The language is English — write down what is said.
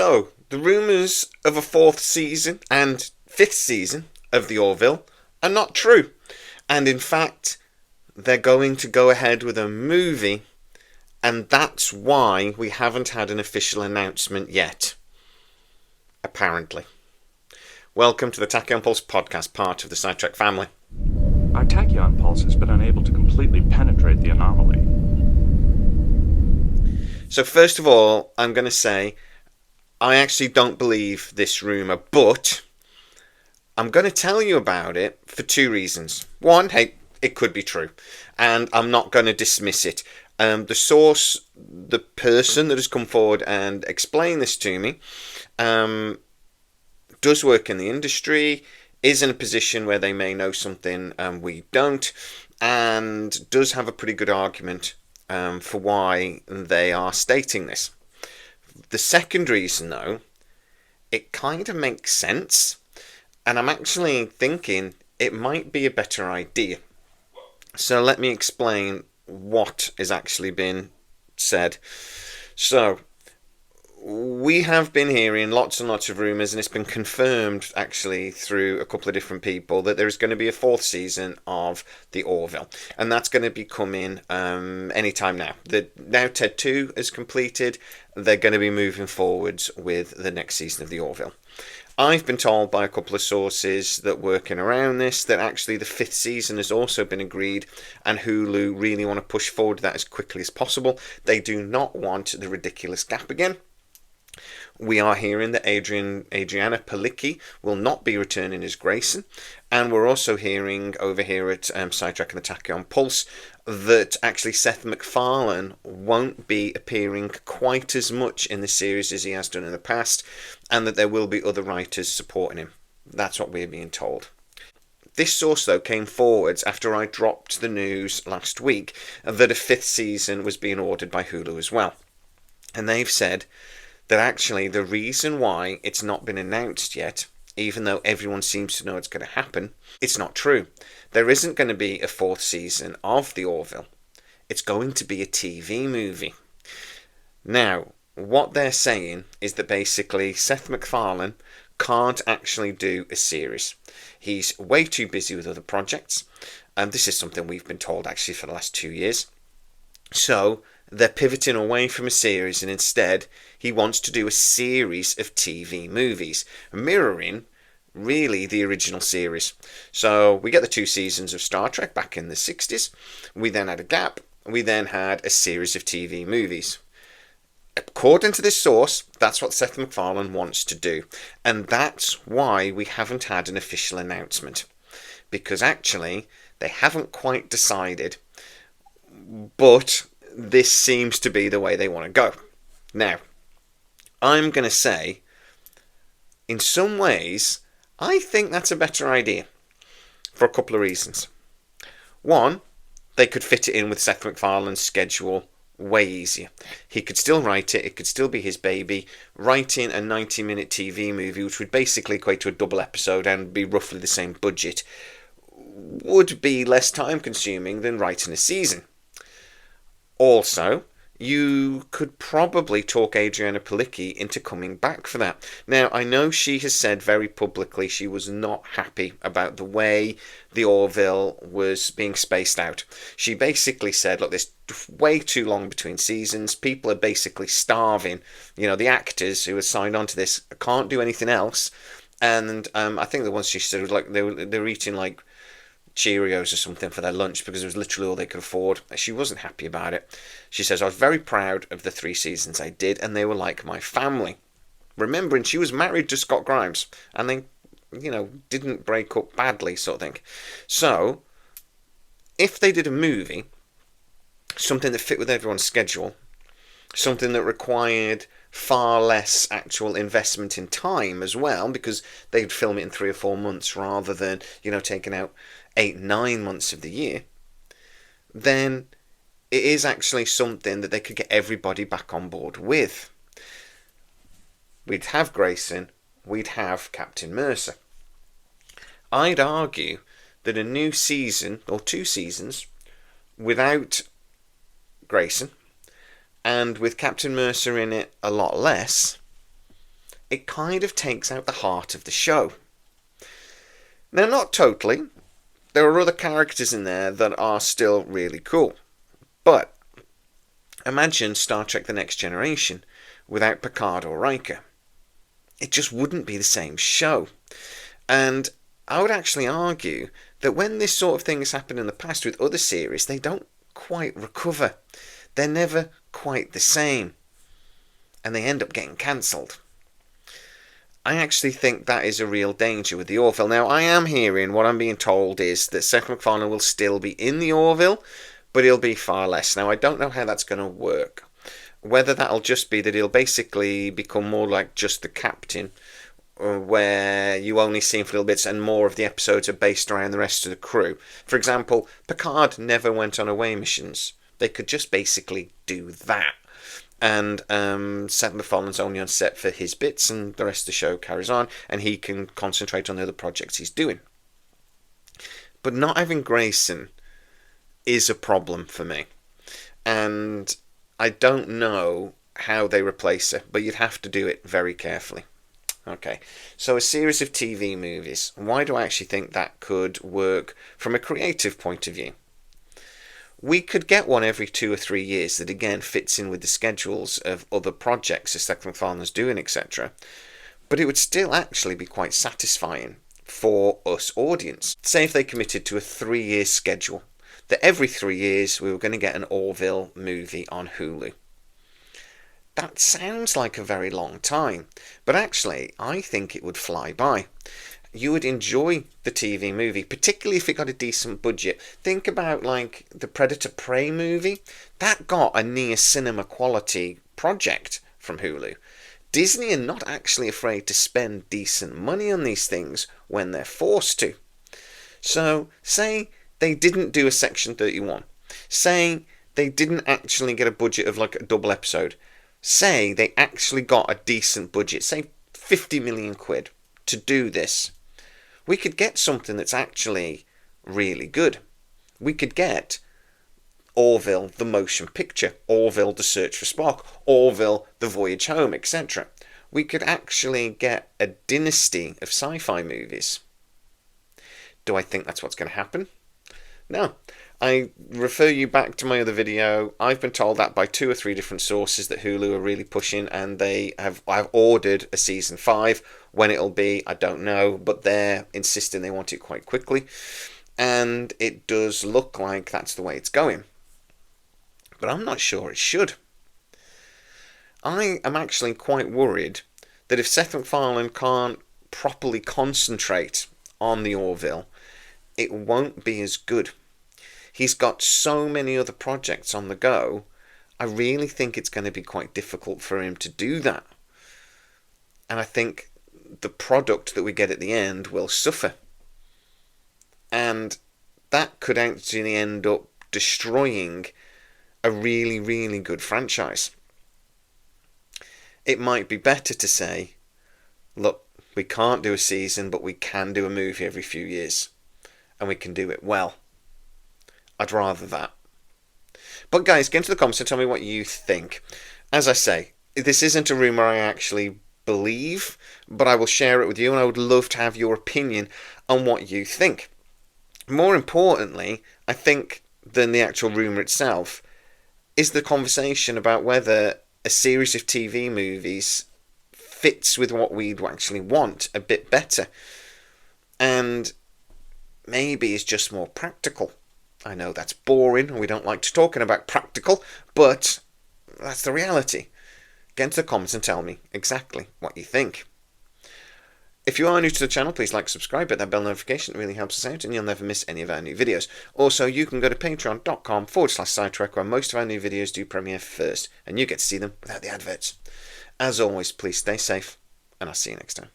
So, the rumours of a fourth season and fifth season of the Orville are not true. And in fact, they're going to go ahead with a movie, and that's why we haven't had an official announcement yet. Apparently. Welcome to the Tachyon Pulse podcast, part of the scitrek family. Our tachyon pulse has been unable to completely penetrate the anomaly. So first of all, I'm going to say I actually don't believe this rumour, but I'm going to tell you about it for two reasons. One, hey, it could be true, and I'm not going to dismiss it. The source, the person that has come forward and explained this to me, does work in the industry, is in a position where they may know something we don't, and does have a pretty good argument for why they are stating this. The second reason, though, it kind of makes sense, and I'm actually thinking it might be a better idea. So let me explain what is actually being said. So, we have been hearing lots and lots of rumours, and it's been confirmed actually through a couple of different people that there is going to be a fourth season of the Orville, and that's going to be coming anytime now. Now Ted 2 is completed, they're going to be moving forwards with the next season of the Orville. I've been told by a couple of sources that working around this that actually the fifth season has also been agreed, and Hulu really want to push forward that as quickly as possible. They do not want the ridiculous gap again. We are hearing that Adriana Palicki will not be returning as Grayson, and we're also hearing over here at scitrek and the Tachyon Pulse that actually Seth McFarlane won't be appearing quite as much in the series as he has done in the past, and that there will be other writers supporting him. That's what we're being told. This source, though, came forwards after I dropped the news last week that a fifth season was being ordered by Hulu as well. And they've said that actually the reason why it's not been announced yet, even though everyone seems to know it's going to happen, it's not true. There isn't going to be a fourth season of the Orville. It's going to be a TV movie. Now, what they're saying is that basically Seth MacFarlane can't actually do a series. He's way too busy with other projects, and this is something we've been told actually for the last 2 years. So they're pivoting away from a series, and instead he wants to do a series of TV movies, mirroring really the original series. So we get the 2 seasons of Star Trek back in the 60s. We then had a gap. We then had a series of TV movies. According to this source, that's what Seth MacFarlane wants to do. And that's why we haven't had an official announcement. Because actually, they haven't quite decided. But this seems to be the way they want to go. Now, I'm going to say, in some ways, I think that's a better idea. For a couple of reasons. One, they could fit it in with Seth MacFarlane's schedule way easier. He could still write it could still be his baby. Writing a 90-minute TV movie, which would basically equate to a double episode and be roughly the same budget, would be less time consuming than writing a season. Also, you could probably talk Adriana Palicki into coming back for that. Now, I know she has said very publicly she was not happy about the way the Orville was being spaced out. She basically said, look, there's way too long between seasons. People are basically starving. You know, the actors who are signed on to this can't do anything else. And I think the ones she said was like they were eating like Cheerios or something for their lunch because it was literally all they could afford. She wasn't happy about it. She says, I was very proud of the 3 seasons I did, and they were like my family. Remembering she was married to Scott Grimes, and they, didn't break up badly, sort of thing. So, if they did a movie, something that fit with everyone's schedule, something that required far less actual investment in time as well, because they'd film it in 3 or 4 months rather than, taking out 8-9 months of the year, then it is actually something that they could get everybody back on board with. We'd have Grayson, we'd have Captain Mercer. I'd argue that a new season, or 2 seasons, without Grayson, and with Captain Mercer in it a lot less, it kind of takes out the heart of the show. Now, not totally. There are other characters in there that are still really cool. But imagine Star Trek The Next Generation without Picard or Riker. It just wouldn't be the same show. And I would actually argue that when this sort of thing has happened in the past with other series, they don't quite recover. They're never quite the same. And they end up getting cancelled. I actually think that is a real danger with the Orville. Now, I am hearing, what I'm being told is that Seth MacFarlane will still be in the Orville, but he'll be far less. Now, I don't know how that's going to work. Whether that'll just be that he'll basically become more like just the captain, where you only see him for little bits and more of the episodes are based around the rest of the crew. For example, Picard never went on away missions. They could just basically do that. And Seth MacFarlane's only on set for his bits, and the rest of the show carries on, and he can concentrate on the other projects he's doing. But not having Grayson is a problem for me. And I don't know how they replace her, but you'd have to do it very carefully. Okay, so a series of TV movies. Why do I actually think that could work from a creative point of view? We could get one every 2 or 3 years that again fits in with the schedules of other projects that Seth MacFarlane's doing, etc. But it would still actually be quite satisfying for us audience. Say if they committed to a 3-year schedule, that every 3 years we were going to get an Orville movie on Hulu. That sounds like a very long time, but actually I think it would fly by. You would enjoy the TV movie, particularly if it got a decent budget. Think about like the Predator Prey movie. That got a near cinema quality project from Hulu. Disney are not actually afraid to spend decent money on these things when they're forced to. So, say they didn't do a Section 31. Say they didn't actually get a budget of like a double episode. Say they actually got a decent budget, say 50 million quid to do this. We could get something that's actually really good. We could get Orville, the motion picture, Orville, the search for Spock, Orville, the voyage home, etc. We could actually get a dynasty of sci-fi movies. Do I think that's what's going to happen? No. I refer you back to my other video. I've been told that by 2 or 3 different sources that Hulu are really pushing, and I've ordered a season 5. When it'll be, I don't know, but they're insisting they want it quite quickly, and it does look like that's the way it's going. But I'm not sure it should. I am actually quite worried that if Seth MacFarlane can't properly concentrate on the Orville, it won't be as good. He's got so many other projects on the go, I really think it's going to be quite difficult for him to do that. And I think the product that we get at the end will suffer. And that could actually end up destroying a really, really good franchise. It might be better to say, look, we can't do a season, but we can do a movie every few years. And we can do it well. I'd rather that. But guys, get into the comments and tell me what you think. As I say, this isn't a rumour I actually believe, but I will share it with you, and I would love to have your opinion on what you think. More importantly, I think, than the actual rumour itself, is the conversation about whether a series of TV movies fits with what we'd actually want a bit better, and maybe is just more practical. I know that's boring, and we don't like to talking about practical, but that's the reality. Get into the comments and tell me exactly what you think. If you are new to the channel, please like, subscribe, hit that bell notification. It really helps us out, and you'll never miss any of our new videos. Also, you can go to patreon.com/scitrek, where most of our new videos do premiere first, and you get to see them without the adverts. As always, please stay safe, and I'll see you next time.